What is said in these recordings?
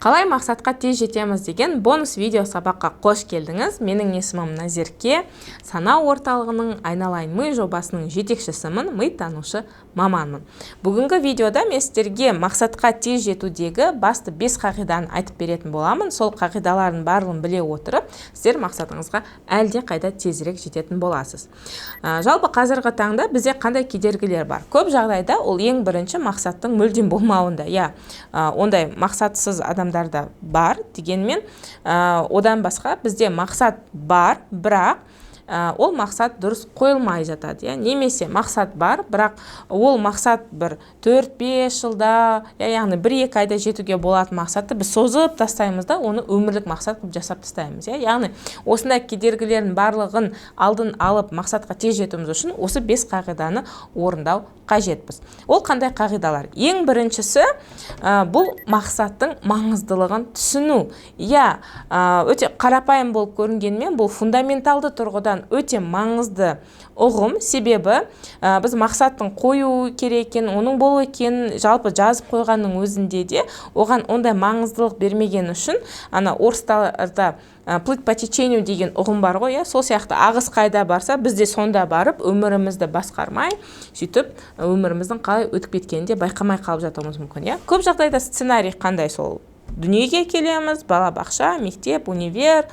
Қалай мақсатқа тез жетеміз деген бонус видео сабаққа қош келдіңіз. Менің есімім Назерке, санау орталығының айналайын ми жобасының жетекшісімін, ми танушы маманмын. Бүгінгі видеода мен сіздерге мақсатқа тез жетудегі басты 5 қағиданы айтып беретін боламын. Сол қағидалардың барлығын біле отырып, сіздер мақсатыңызға әлде қайда тезірек жететін боласыз. Жалпы қазіргі таңда бізде қандай кедергілер бар? Көп жағдайда ол ең бірінші мақсаттың мүлдем болмауында. Ондай мақсатсыз адамдарда бар дегенмен, одан басқа бізде мақсат бар, бірақ ол мақсат дұрыс қойылмай жатады. Немесе мақсат бар, бірақ ол мақсат бір 4-5 жылда, яғни 1-2 айда жетуге болатын мақсатты біз созып тастаймыз да, оны өмірлік мақсат қылып жасап тастаймыз. Яғни осындай кедергілердің барлығын алдын алып мақсатқа тез жетуіміз үшін осы 5 қағиданы орындау қажетпіз. Ол қандай қағидалар? Ең біріншісі бұл мақсаттың маңыздылығын түсіну. Өте қарапайым болып көрінгенмен, бұл фундаменталды тұрғыдан өте маңызды ұғым. Себебі біз мақсаттың қою керек екен, оның болу екенін жалпы жазып қойғанның өзінде де оған ондай маңыздылық бермеген үшін, орыстарда плыть по течению деген ұғым бар ғой, сол сияқты ағыс қайда барса, біз де сонда барып, өмірімізді басқармай, сөйтіп өміріміздің қалай өтіп кеткенін де байқамай қалып жатуымыз мүмкін. Көп жағдайда сценарий қандай? Сол дүниеге келеміз, балабақша, мектеп, универ,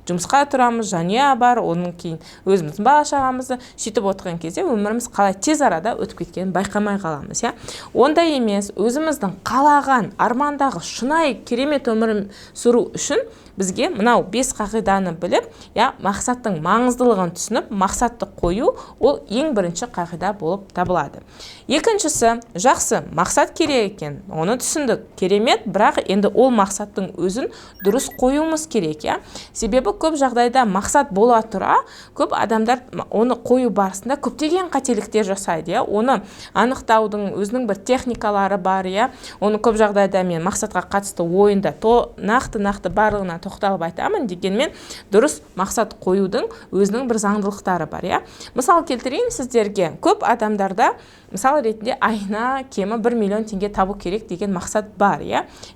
жұмысқа тұрамыз, жанұя бар, оның кейін өзіміздің бала шағамызды сөйтіп отырған кезде өміріміз қалай тез арада өтіп кеткенін байқамай қаламыз. Ондай емес, өзіміздің қалаған армандағы шынайы керемет өмірін сүру үшін бізге мынау 5 қағиданы біліп, мақсаттың маңыздылығын түсініп, мақсатты қою ол ең бірінші қағида болып табылады. Екіншісі, жақсы, мақсат керек екен, оны түсіндік, керемет, бірақ енді ол мақсаттың өзін дұрыс қоюымыз керек. Себебі көп жағдайда мақсат бола тұра, көп адамдар оны қою барысында көптеген қателіктер жасайды. Оны анықтаудың өзінің бір техникалары бар. Оны көп жағдайда мен мақсатқа қатысты ойында нақты барлығына тоқталып айтамын, дегенмен дұрыс мақсат қоюдың өзінің бір заңдылықтары бар. Мысал келтірейін сіздерге. Көп адамдарда мысал ретінде айына кемі 1 миллион теңге табу керек деген мақсат бар.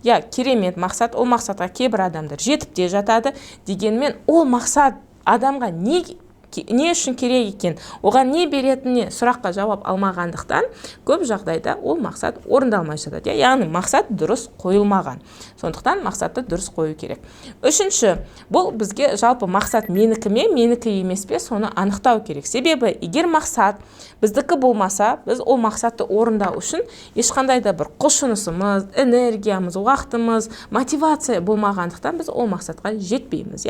Керемет мақсат, ол мақсатқа кейбір адамдар жетіп те жатады, дегенмен ол мақсат адамға не үшін керек екен, оған не беретініне сұраққа жауап алмағандықтан көп жағдайда ол мақсат орындалмай жатады. Яғни мақсат дұрыс қойылмаған. Сондықтан мақсатты дұрыс қою керек. Үшінші, бұл бізге жалпы мақсат менікі ме, менікі емес пе, соны анықтау керек. Себебі егер мақсат біздікі болмаса, біз ол мақсатты орындау үшін ешқандай да бір құлшынысымыз, энергиямыз, уақытымыз, мотивация болмағандықтан біз ол мақсатқа жетпейміз.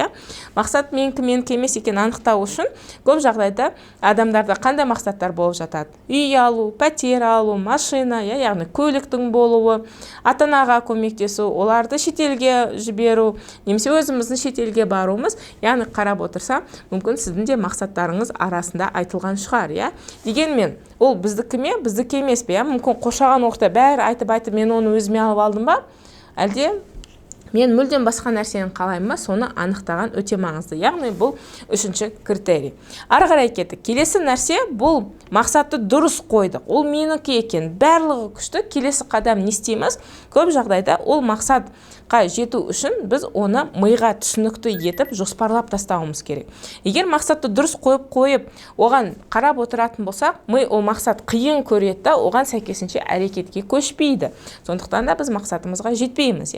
Мақсат менікі емес екенін анықтау үшін көп жағдайда адамдарда қандай мақсаттар болып жатады? Үй алу, пәтер алу, машина, яғни көліктің болуы, ата-анаға көмектесу, оларды шетелге жіберу, немесе өзіміздің шетелге баруымыз. Яғни қарап отырса, мүмкін сіздің де мақсаттарыңыз арасында айтылған шығар. Дегенмен, ол біздікі ме, біздікі емес пе? Мүмкін қоршаған ортада бәрі айтып, мен оны өзіме алып алдым ба? Әлде мен мүлдем басқа нәрсені қалаймын ба, соны анықтаған өте маңызды. Яғни бұл үшінші критерий. Ары қарай кеттік. Келесі нәрсе, бұл мақсатты дұрыс қойдық. Ол менікі екен, барлығы күшті. Келесі қадам не істейміз? Көп жағдайда ол мақсатқа жету үшін біз оны миға түсінікті етіп жоспарлап тастауымыз керек. Егер мақсатты дұрыс қойып, оған қарап отыратын болсақ, ми ол мақсат қиын көреді, оған сәйкесінше әрекетке көшпейді. Сондықтан да біз мақсатымызға жетпейміз.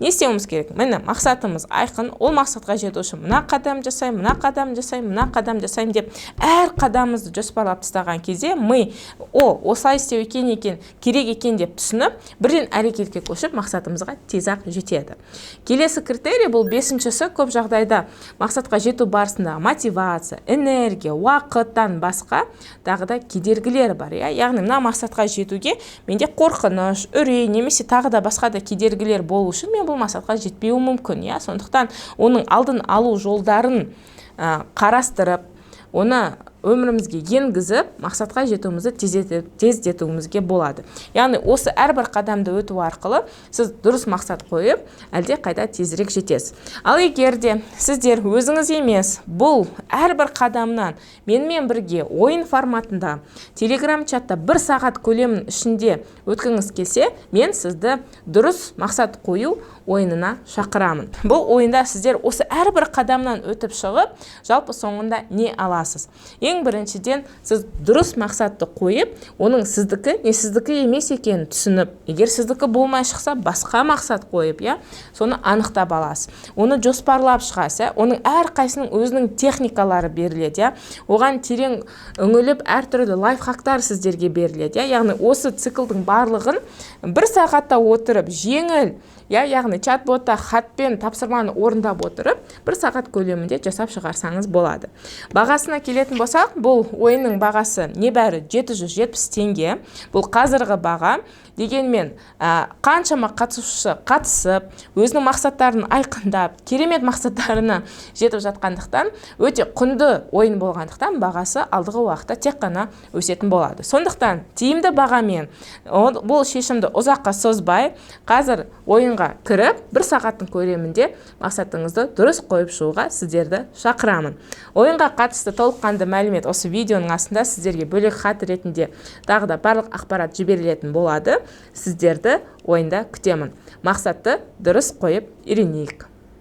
Не істеуіміз керек? Міне, мақсатымыз айқын, ол мақсатқа жету үшін мына қадам жасаймын, мына қадам жасаймын, мына қадам жасаймын деп әр қадамымызды жоспарлап тастаған кезде ми осылай істеу екен, керек екен деп түсініп, бірден әрекетке көшіп мақсатымызға тез-ақ жетеді. Келесі критерий, бұл 5-шісі, көп жағдайда мақсатқа жету барысында мотивация, энергия, уақыттан басқа тағы да кедергілер бар. Яғни мына мақсатқа жетуге менде қорқыныш, үрей, немесе тағы да басқа да кедергілер болу үшін мен бұл мақсатқа жетпеуі мүмкін. Сондықтан оның алдын алу жолдарын қарастырып, оны өмірімізге енгізіп, мақсатқа жетуімізді тездетуімізге болады. Яғни осы әрбір қадамды өту арқылы сіз дұрыс мақсат қойып, әлде қайда тезірек жетесіз. Ал егер де сіздер өзіңіз емес, бұл әрбір қадамнан менімен бірге ойын форматында Telegram чатта 1 сағат көлемінің ішінде өткіңіз келсе, мен сізді дұрыс мақсат қою ойынына шақырамын. Бұл ойында сіздер осы әрбір қадамнан өтіп шығып, жалпы соңында не аласыз? Ең біріншіден сіз дұрыс мақсатты қойып, оның сіздікі не сіздікі емес екенін түсініп, егер сіздікі болмай шықса, басқа мақсат қойып, соны анықтап аласыз. Оны жоспарлап шығасыз, оның әрқайсының өзінің техникалары беріледі, оған терең үңіліп әртүрлі лайфхактар сіздерге беріледі, яғни осы циклдың барлығын 1 сағатта отырып, жеңіл, яғни чат-ботта хатпен тапсырманы орындап отырып, 1 сағат көлемінде жасап шығарсаңыз болады. Бағасына келетін болсақ, бұл ойынның бағасы небәрі 770 теңге. Бұл қазіргі баға. Дегенмен, қаншама қатысушы қатысып, өзінің мақсаттарын айқындап, керемет мақсаттарына жетіп жатқандықтан, өте құнды ойын болғандықтан, бағасы алдағы уақытта тек қана өсетін болады. Сондықтан, тиімді бағамен бұл шешімді ұзаққа созбай, қазір ойынға кіріп, 1 сағаттың көлемінде мақсатыңызды дұрыс қойып шығуға сіздерді шақырамын. Ойынға қатысты толыққанды мәлімет осы видеоның астында сіздерге бөлек хат ретінде тағы да барлық ақпарат жіберілетін болады. Сіздерді ойында күтемін. Мақсатты дұрыс қойып үйренейік.